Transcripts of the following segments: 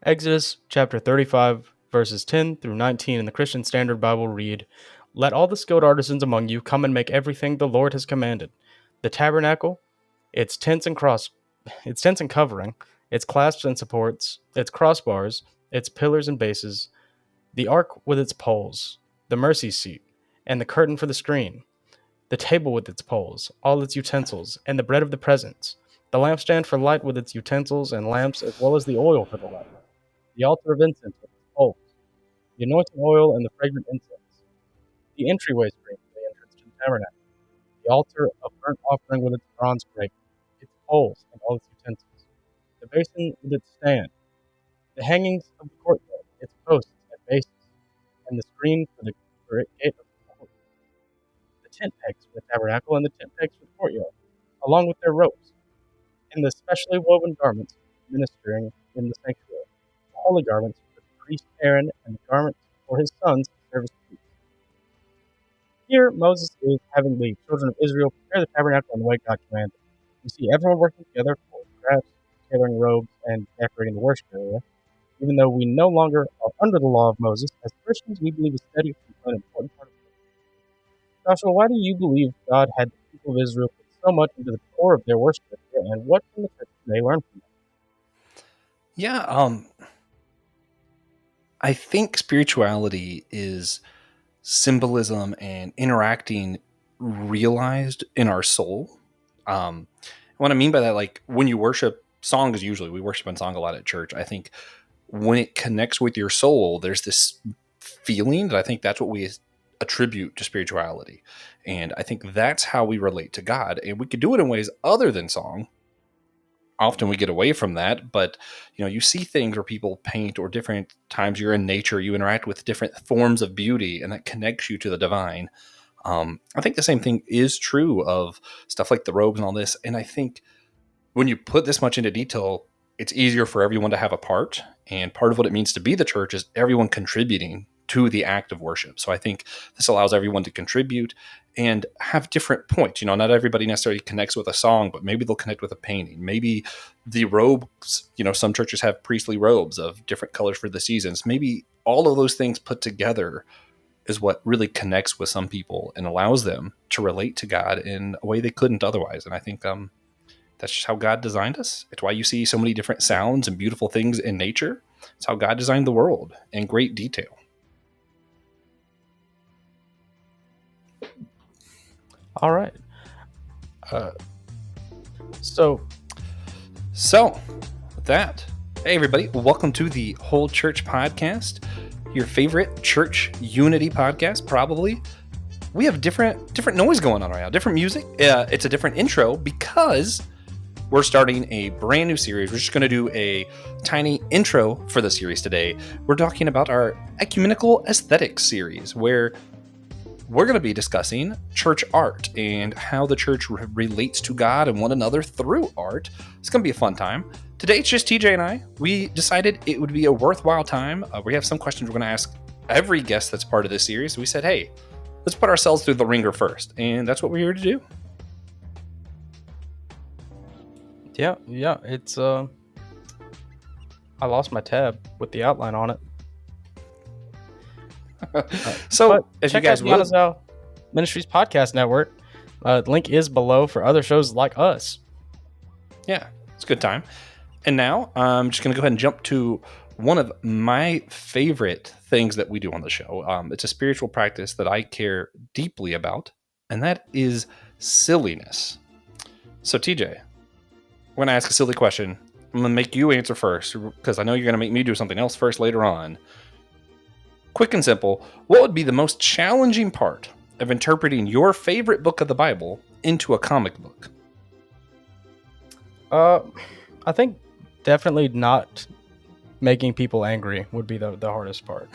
Exodus chapter 35, verses 10 through 19 in the Christian Standard Bible read, "Let all the skilled artisans among you come and make everything the Lord has commanded. The tabernacle, its tents and its tents and covering, its clasps and supports, its crossbars, its pillars and bases, the ark with its poles, the mercy seat, and the curtain for the screen, the table with its poles, all its utensils, and the bread of the presence, the lampstand for light with its utensils and lamps, as well as the oil for the light, the altar of incense with its poles, the anointing oil and the fragrant incense, the entryway screen for the entrance to the tabernacle, the altar of burnt offering with its bronze grate, its poles and all its utensils, the basin with its stand, the hangings of the courtyard, its posts and bases, and the screen for the gate of the court, the tent pegs for the tabernacle and the tent pegs for the courtyard, along with their ropes, and the specially woven garments ministering in the sanctuary, the holy garments for the priest Aaron, and the garments for his sons to serve as priests. Here, Moses is having the children of Israel prepare the tabernacle in the way God commanded. We see everyone working together for crafts, tailoring robes, and decorating the worship area. Even though we no longer are under the law of Moses, as Christians, we believe aesthetics is an important part of it. Joshua, why do you believe God had the people of Israel put so much into the core of their worship area, and what can the church today learn from that? Yeah, I think spirituality is symbolism and interacting realized in our soul. What I mean by that, like when you worship, song is usually, we worship in song a lot at church. I think when it connects with your soul, there's this feeling that I think that's what we attribute to spirituality. And I think that's how we relate to God. And we could do it in ways other than song. Often we get away from that, but you see things where people paint, or different times you're in nature, you interact with different forms of beauty, and that connects you to the divine. I think the same thing is true of stuff like the robes and all this. And I think when you put this much into detail, it's easier for everyone to have a part. And part of what it means to be the church is everyone contributing to the act of worship. So I think this allows everyone to contribute and have different points. Not everybody necessarily connects with a song, but maybe they'll connect with a painting. Maybe the robes, some churches have priestly robes of different colors for the seasons. Maybe all of those things put together is what really connects with some people and allows them to relate to God in a way they couldn't otherwise. And I think that's just how God designed us. It's why you see so many different sounds and beautiful things in nature. It's how God designed the world in great detail. All right. So with that, hey everybody, welcome to the Whole Church Podcast, your favorite church unity podcast, probably. We have different noise going on right now, different music. It's a different intro because we're starting a brand new series. We're just going to do a tiny intro for the series today. We're talking about our Ecumenical Aesthetics series, where we're going to be discussing church art and how the church relates to God and one another through art. It's going to be a fun time. Today, it's just TJ and I. We decided it would be a worthwhile time. We have some questions we're going to ask every guest that's part of this series. We said, hey, let's put ourselves through the ringer first. And that's what we're here to do. Yeah, it's I lost my tab with the outline on it. So, as you guys will, Ministries Podcast Network. Link is below for other shows like us. Yeah, it's a good time. And now I'm just going to go ahead and jump to one of my favorite things that we do on the show. It's a spiritual practice that I care deeply about, and that is silliness. So, TJ, we're going to ask a silly question. I'm going to make you answer first, because I know you're going to make me do something else first later on. Quick and simple, what would be the most challenging part of interpreting your favorite book of the Bible into a comic book? I think definitely not making people angry would be the hardest part.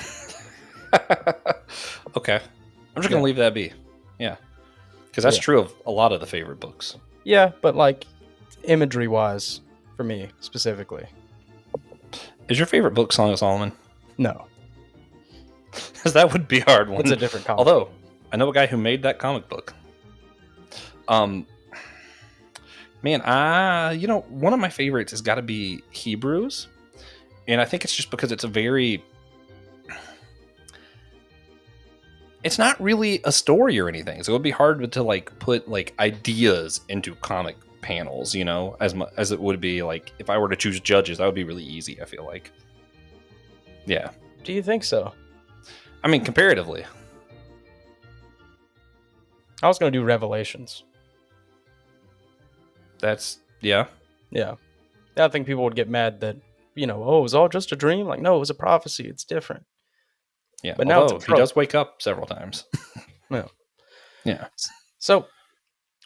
Okay. I'm just going to leave that be. Yeah. Because that's true of a lot of the favorite books. Yeah, but like imagery-wise, for me specifically. Is your favorite book Song of Solomon? No. Because that would be a hard one. It's a different comic. Although, I know a guy who made that comic book. Man, one of my favorites has got to be Hebrews. And I think it's just because it's not really a story or anything. So it would be hard to like put like ideas into comic panels, you know, as it would be like if I were to choose judges, that would be really easy, I feel like. Yeah. Do you think so? I mean, comparatively. I was going to do Revelations. That's, yeah. Yeah. I think people would get mad that, oh, it was all just a dream. Like, no, it was a prophecy. It's different. Yeah. But now it's a Although he trope. does wake up several times. Yeah. Yeah. So,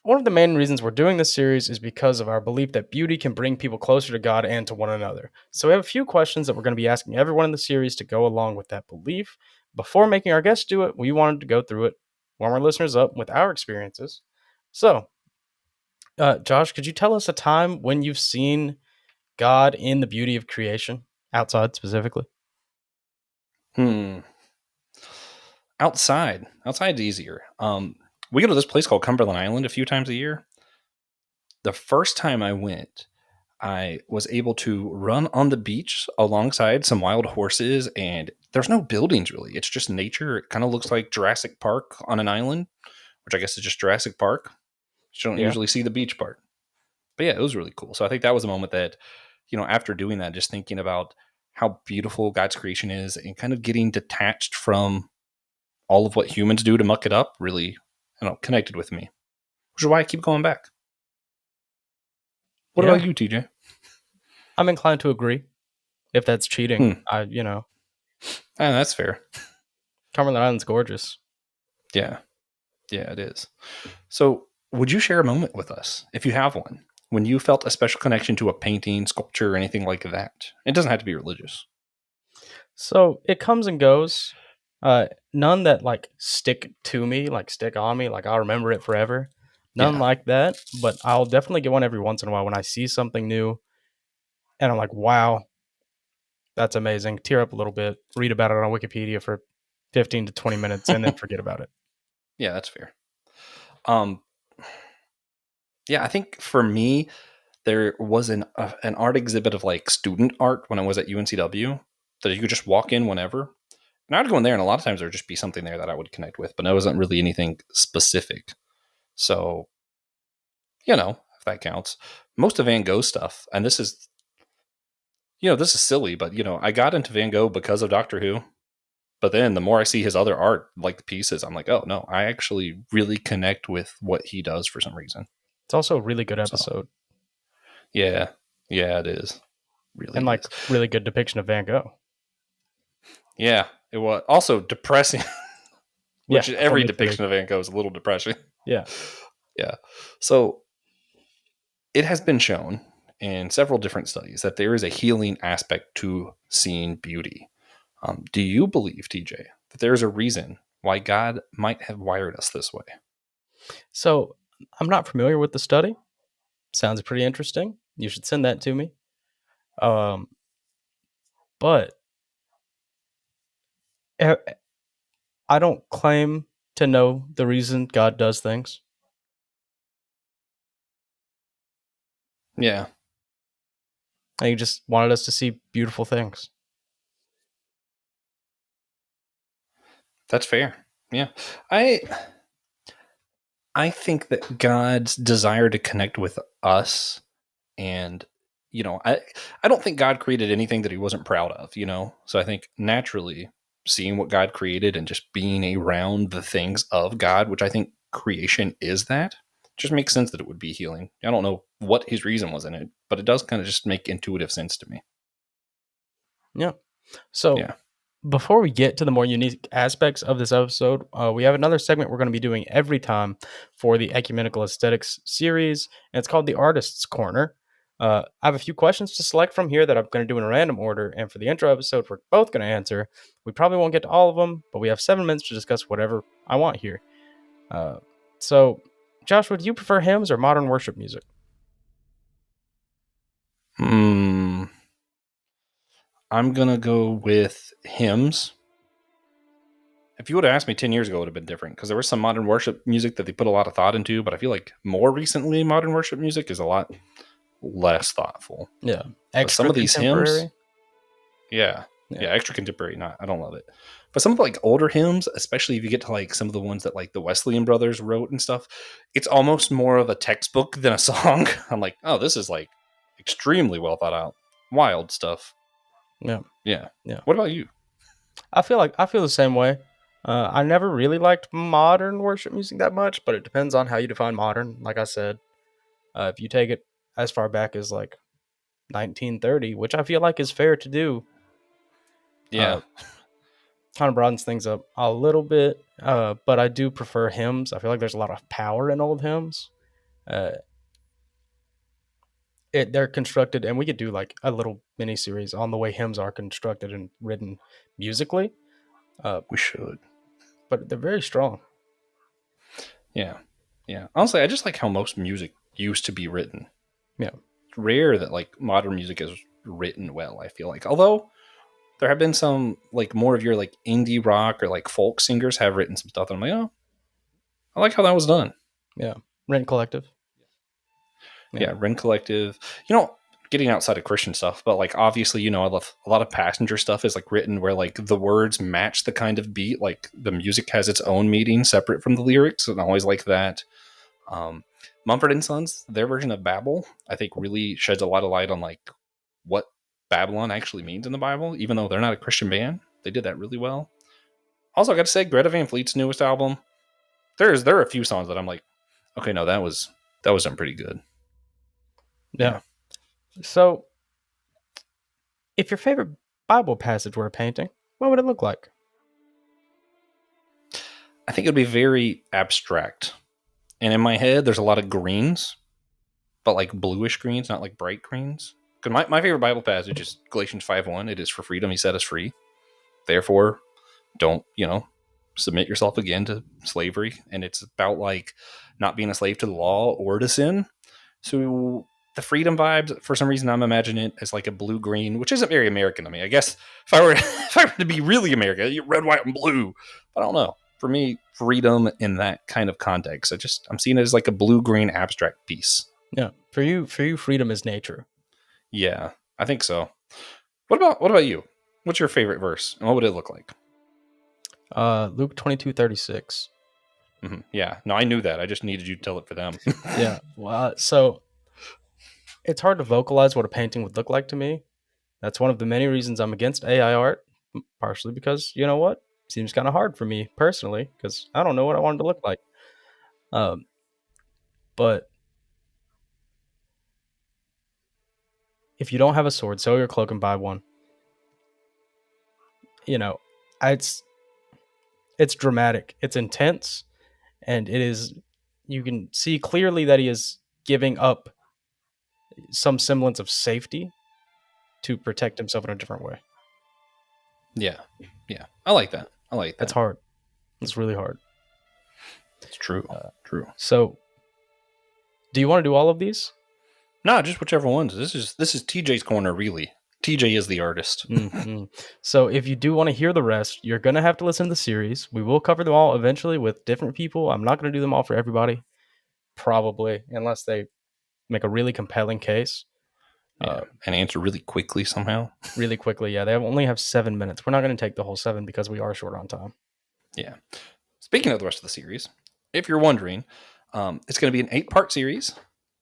one of the main reasons we're doing this series is because of our belief that beauty can bring people closer to God and to one another. So, we have a few questions that we're going to be asking everyone in the series to go along with that belief. Before making our guests do it, we wanted to go through it, warm our listeners up with our experiences. So, Josh, could you tell us a time when you've seen God in the beauty of creation, outside specifically? Outside's easier. We go to this place called Cumberland Island a few times a year. The first time I went, I was able to run on the beach alongside some wild horses, and there's no buildings really. It's just nature. It kind of looks like Jurassic Park on an island, which I guess is just Jurassic Park. You don't usually see the beach part. But yeah, it was really cool. So I think that was a moment that, after doing that, just thinking about how beautiful God's creation is and kind of getting detached from all of what humans do to muck it up really, connected with me, which is why I keep going back. What about you, TJ? I'm inclined to agree. If that's cheating, That's fair. Cumberland Island's gorgeous. Yeah, it is. So, would you share a moment with us, if you have one, when you felt a special connection to a painting, sculpture, or anything like that? It doesn't have to be religious. So it comes and goes. None that like stick to me, like stick on me, like I'll remember it forever. None like that. But I'll definitely get one every once in a while when I see something new, and I'm like, wow, that's amazing. Tear up a little bit, read about it on Wikipedia for 15 to 20 minutes, and then forget about it. Yeah, that's fair. Yeah, I think for me, there was an art exhibit of like student art when I was at UNCW that you could just walk in whenever. And I'd go in there, and a lot of times there would just be something there that I would connect with, but it wasn't really anything specific. So, if that counts. Most of Van Gogh stuff, and this is silly, but I got into Van Gogh because of Doctor Who. But then the more I see his other art, like the pieces, I'm like, oh no, I actually really connect with what he does for some reason. It's also a really good episode. So, yeah, it is. Really, and like really good depiction of Van Gogh. Yeah, it was also depressing. Which every depiction of Van Gogh is a little depressing. Yeah. Yeah. So it has been shown in several different studies that there is a healing aspect to seeing beauty. Do you believe, TJ, that there is a reason why God might have wired us this way? So I'm not familiar with the study. Sounds pretty interesting. You should send that to me. But I don't claim to know the reason God does things. Yeah. He just wanted us to see beautiful things. That's fair. Yeah. I think that God's desire to connect with us, and I don't think God created anything that he wasn't proud of, so I think naturally seeing what God created and just being around the things of God, which I think creation is, that just makes sense that it would be healing. I don't know what his reason was in it, but it does kind of just make intuitive sense to me. Yeah. So before we get to the more unique aspects of this episode, we have another segment we're going to be doing every time for the Ecumenical Aesthetics series, and it's called the Artist's Corner. I have a few questions to select from here that I'm going to do in a random order, and for the intro episode, we're both going to answer. We probably won't get to all of them, but we have 7 minutes to discuss whatever I want here. So, Joshua, do you prefer hymns or modern worship music? I'm going to go with hymns. If you would have asked me 10 years ago, it would have been different, because there was some modern worship music that they put a lot of thought into, but I feel like more recently modern worship music is a lot less thoughtful. Yeah. Some of these hymns, Yeah. Yeah. Yeah, extra contemporary. Not, I don't love it. But some of the, like older hymns, especially if you get to like some of the ones that like the Wesleyan brothers wrote and stuff, it's almost more of a textbook than a song. I'm like, oh, this is like extremely well thought out. Wild stuff. Yeah. Yeah. Yeah. What about you? I feel the same way. I never really liked modern worship music that much, but it depends on how you define modern. Like I said, if you take it as far back as like 1930, which I feel like is fair to do, Yeah. uh, kind of broadens things up a little bit. But I do prefer hymns. I feel like there's a lot of power in old hymns. Uh, they're constructed, and we could do like a little mini series on the way hymns are constructed and written musically. Uh, We should. but they're very strong. Yeah. Yeah. Honestly, I just like how most music used to be written. Yeah. It's rare that like modern music is written well, I feel like. Although there have been some like more of your like indie rock or like folk singers have written some stuff that I'm like, oh, I like how that was done. Yeah. Rent Collective. Yeah. Yeah, Ren Collective. You know, getting outside of Christian stuff, but like obviously, you know, I love a lot of Passenger stuff is like written where like the words match the kind of beat. Like the music has its own meaning separate from the lyrics, and I always like that. Um, Mumford and Sons, their version of Babel, I think really sheds a lot of light on like what Babylon actually means in the Bible, even though they're not a Christian band. They did that really well. Also, I got to say, Greta Van Fleet's newest album, there are a few songs that I'm like, okay, no, that was done pretty good. Yeah. Yeah, So, if your favorite Bible passage were a painting, what would it look like? I think it'd be very abstract. And in my head, there's a lot of greens, but like bluish greens, not like bright greens. Because my favorite Bible passage is Galatians 5:1. It is for freedom he set us free. Therefore, don't, you know, submit yourself again to slavery. And it's about like not being a slave to the law or to sin. So the freedom vibes, for some reason, I'm imagining it as like a blue green, which isn't very American to me. I guess if I were if I were to be really American, red, white, and blue. But I don't know. For me, freedom in that kind of context, I'm seeing it as like a blue green abstract piece. Yeah. For you, freedom is nature. Yeah, I think so. What about you? What's your favorite verse, and what would it look like? Luke 22:36. Yeah, no, I knew that. I just needed you to tell it for them. Yeah. Well, so it's hard to vocalize what a painting would look like to me. That's one of the many reasons I'm against AI art, partially because, you know what? Seems kind of hard for me personally because I don't know what I want it to look like. Um, but if you don't have a sword, sell your cloak and buy one. You know, it's it's dramatic, it's intense, and it is. You can see clearly that he is giving up some semblance of safety to protect himself in a different way. Yeah, yeah, I like that. I like That's that. hard. It's really hard. It's true. Uh, True. so, do you want to do all of these? No, just whichever ones. This is TJ's corner, really. TJ is the artist. Mm-hmm. So if you do want to hear the rest, you're going to have to listen to the series. We will cover them all eventually with different people. I'm not going to do them all for everybody, probably, unless they make a really compelling case. Yeah, and answer really quickly somehow. Really quickly, yeah. They only have 7 minutes. We're not going to take the whole 7 because we are short on time. Yeah. Speaking of the rest of the series, if you're wondering, it's going to be an 8-part series,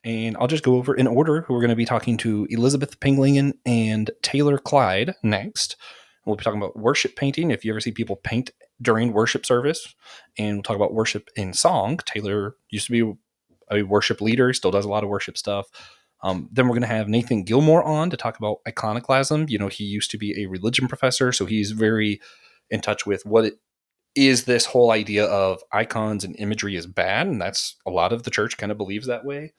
and I'll just go over in order who we're going to be talking to Elizabeth Penglingen and Taylor Clyde next. We'll be talking about worship painting. If you ever see people paint during worship service, and we'll talk about worship in song. Taylor used to be a worship leader, still does a lot of worship stuff. Then we're going to have Nathan Gilmore on to talk about iconoclasm. You know, he used to be a religion professor, so he's very in touch with what it is. This whole idea of icons and imagery is bad, and that's a lot of the church kind of believes that way.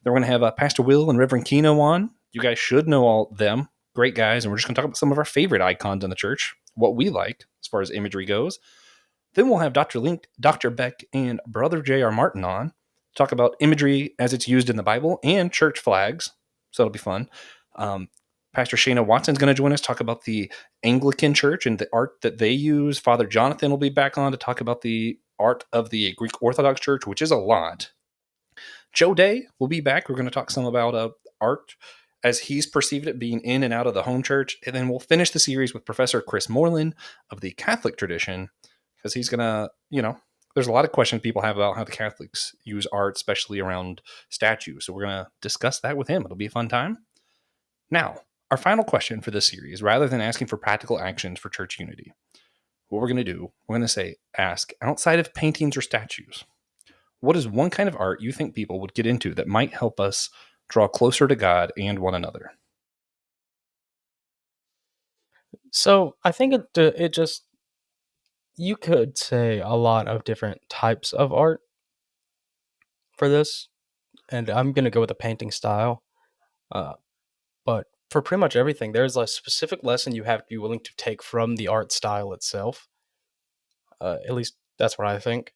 Then we're going to have Pastor Will and Reverend Keno on. You guys should know all them. Great guys, and we're just going to talk about some of our favorite icons in the church, what we like as far as imagery goes. Then we'll have Dr. Link, Dr. Beck, and Brother J.R. Martin on to talk about imagery as it's used in the Bible and church flags. So it'll be fun. Pastor Shayna Watson's going to join us, talk about the Anglican Church and the art that they use. Father Jonathan will be back on to talk about the art of the Greek Orthodox Church, which is a lot. Joe Day will be back. We're going to talk some about art as he's perceived it being in and out of the home church. And then we'll finish the series with Professor Chris Moreland of the Catholic tradition, because he's going to, there's a lot of questions people have about how the Catholics use art, especially around statues. So we're going to discuss that with him. It'll be a fun time. Now, our final question for this series, rather than asking for practical actions for church unity, what we're going to do, we're going to ask, outside of paintings or statues, what is one kind of art you think people would get into that might help us draw closer to God and one another? So I think it just, you could say a lot of different types of art for this, and I'm gonna go with a painting style. Uh, but for pretty much everything, there's a specific lesson you have to be willing to take from the art style itself. At least that's what I think.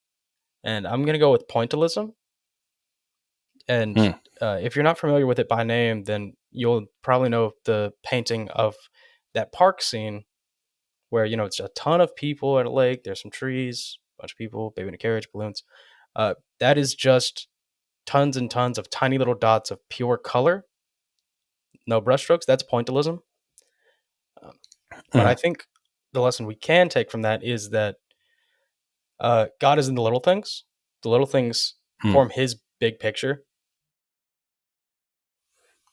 And I'm gonna go with pointillism. And Hmm. if you're not familiar with it by name, then you'll probably know the painting of that park scene where it's a ton of people at a lake. There's some trees, a bunch of people, baby in a carriage, balloons. That is just tons and tons of tiny little dots of pure color, no brushstrokes. That's pointillism. Um, but Hmm. I think the lesson we can take from that is that God is in the little things. The little things Hmm. form His big picture,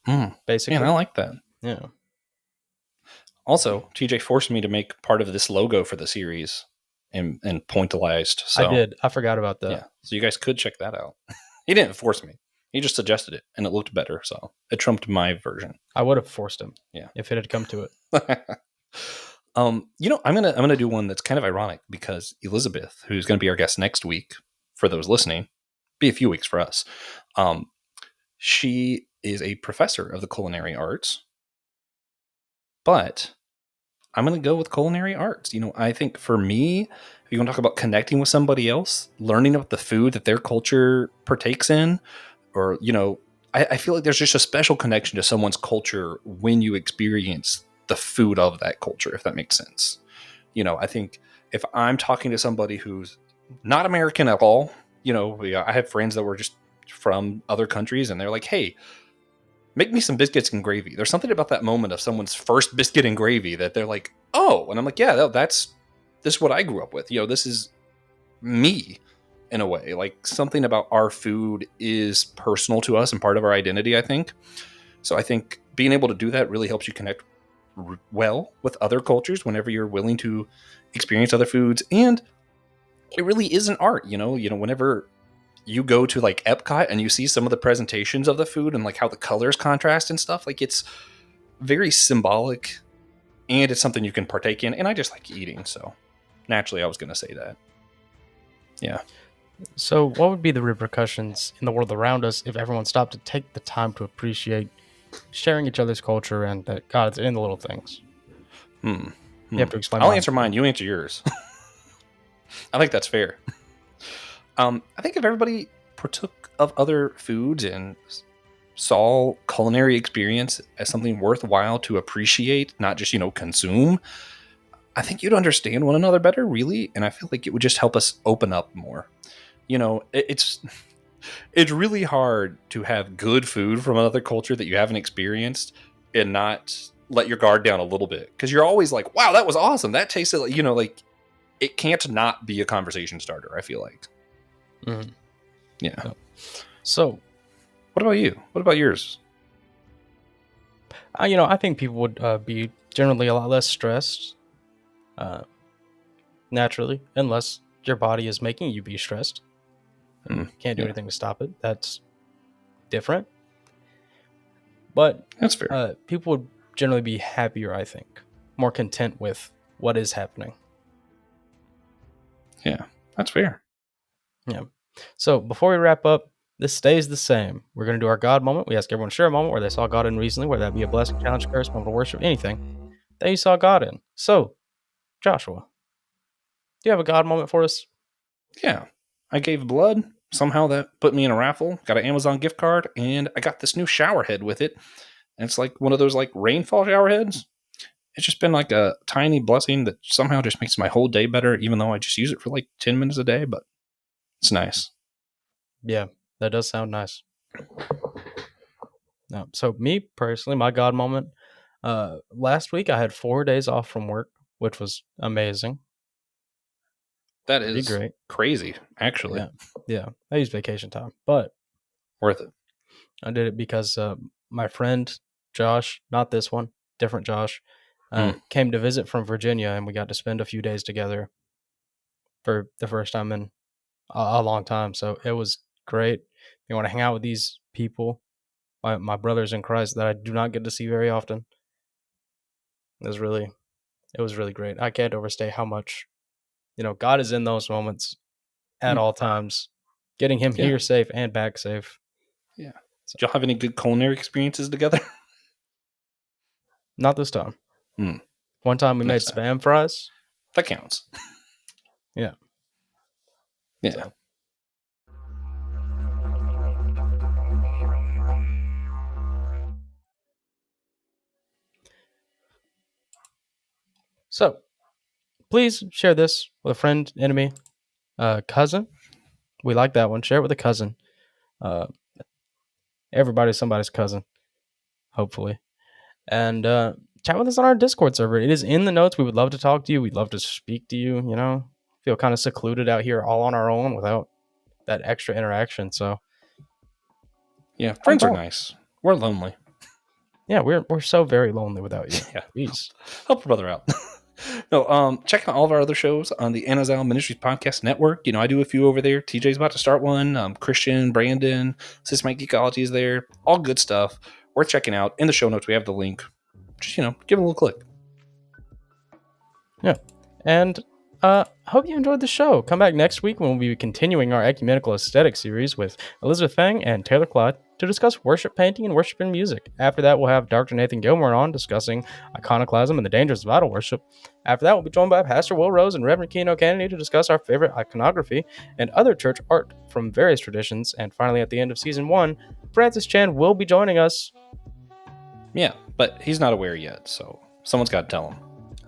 Hmm. Man, I basically. like that. Yeah, Also, TJ forced me to make part of this logo for the series and pointillized. I So, did. I forgot about that. yeah. So you guys could check that out. He didn't force me. He just suggested it, and it looked better. So it trumped my version. I would have forced him. Yeah. If it had come to it. I'm gonna do one that's kind of ironic, because Elizabeth, who's gonna be our guest next week, for those listening, be a few weeks for us. She is a professor of the culinary arts, but I'm gonna go with culinary arts. I think for me, if you want to talk about connecting with somebody else, learning about the food that their culture partakes in, or I feel like there's just a special connection to someone's culture when you experience the food of that culture, if that makes sense. I think if I'm talking to somebody who's not American at all, I have friends that were just from other countries, and they're like, hey, make me some biscuits and gravy. There's something about that moment of someone's first biscuit and gravy that they're like, oh, and I'm like, yeah, this is what I grew up with. This is me in a way. Like, something about our food is personal to us and part of our identity, I think. So I think being able to do that really helps you connect well with other cultures whenever you're willing to experience other foods. And it really is an art, whenever you go to like Epcot and you see some of the presentations of the food and like how the colors contrast and stuff, like, it's very symbolic, and it's something you can partake in. And I just like eating, so naturally I was going to say that. Yeah. So, what would be the repercussions in the world around us if everyone stopped to take the time to appreciate sharing each other's culture and that God's in the little things? You have to explain I'll why. answer mine. You answer yours. I think that's fair. I think if everybody partook of other foods and saw culinary experience as something worthwhile to appreciate, not just, consume, I think you'd understand one another better, really. And I feel like it would just help us open up more. It's really hard to have good food from another culture that you haven't experienced and not let your guard down a little bit, because you're always like, wow, that was awesome, that tasted like, like, it can't not be a conversation starter, I feel like. Mm-hmm. Yeah. So, what about you? What about yours? I think people would be generally a lot less stressed, naturally, unless your body is making you be stressed. You can't do anything to stop it. That's different. But That's fair. people would generally be happier, I think, more content with what is happening. Yeah, that's fair. Yeah. So before we wrap up, this stays the same. We're going to do our God moment. We ask everyone to share a moment where they saw God in recently, whether that be a blessing, challenge, curse, moment of worship, anything that you saw God in. So, Joshua, do you have a God moment for us? Yeah. I gave blood. Somehow that put me in a raffle. Got an Amazon gift card, and I got this new shower head with it. And it's like one of those like rainfall shower heads. It's just been like a tiny blessing that somehow just makes my whole day better, even though I just use it for like 10 minutes a day, but it's nice. Yeah, that does sound nice. No. So me personally, my God moment. Last week I had 4 days off from work, which was amazing. That Pretty is great. crazy, actually. Yeah. I used vacation time, but Worth it. I did it because my friend Josh, not this one, different Josh, came to visit from Virginia, and we got to spend a few days together for the first time in a long time. So it was great. You want to hang out with these people, my brothers in Christ that I do not get to see very often. It was really great. I can't overstate how much God is in those moments at all times, getting him Yeah. here safe and back safe. Yeah. Did y'all have any good culinary experiences together? Not this time. One time we made Next time. spam fries. That counts. Yeah. Yeah. So. So, please share this with a friend, enemy, cousin. We like that one. Share it with a cousin. Everybody's somebody's cousin, hopefully. And chat with us on our Discord server. It is in the notes. We would love to talk to you. We'd love to speak to you. Feel kind of secluded out here all on our own without that extra interaction. So, yeah, friends are nice. We're lonely. Yeah, we're so very lonely without you. Yeah. Please. Help a brother out. No, check out all of our other shows on the Anazal Ministries Podcast Network. I do a few over there. TJ's about to start one. Christian, Brandon, Systematic Ecology is there. All good stuff. Worth checking out. In the show notes, we have the link. Just, give it a little click. Yeah. And hope you enjoyed the show. Come back next week when we'll be continuing our Ecumenical Aesthetics series with Elizabeth Fang and Taylor Clyde to discuss worship painting and worship in music. After that, we'll have Dr. Nathan Gilmore on discussing iconoclasm and the dangers of idol worship. After that, we'll be joined by Pastor Will Rose and Reverend Keno Kennedy to discuss our favorite iconography and other church art from various traditions. And finally, at the end of season 1, Francis Chan will be joining us. Yeah, but he's not aware yet, so someone's got to tell him.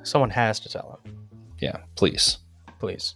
Someone has to tell him. Yeah, please. Please.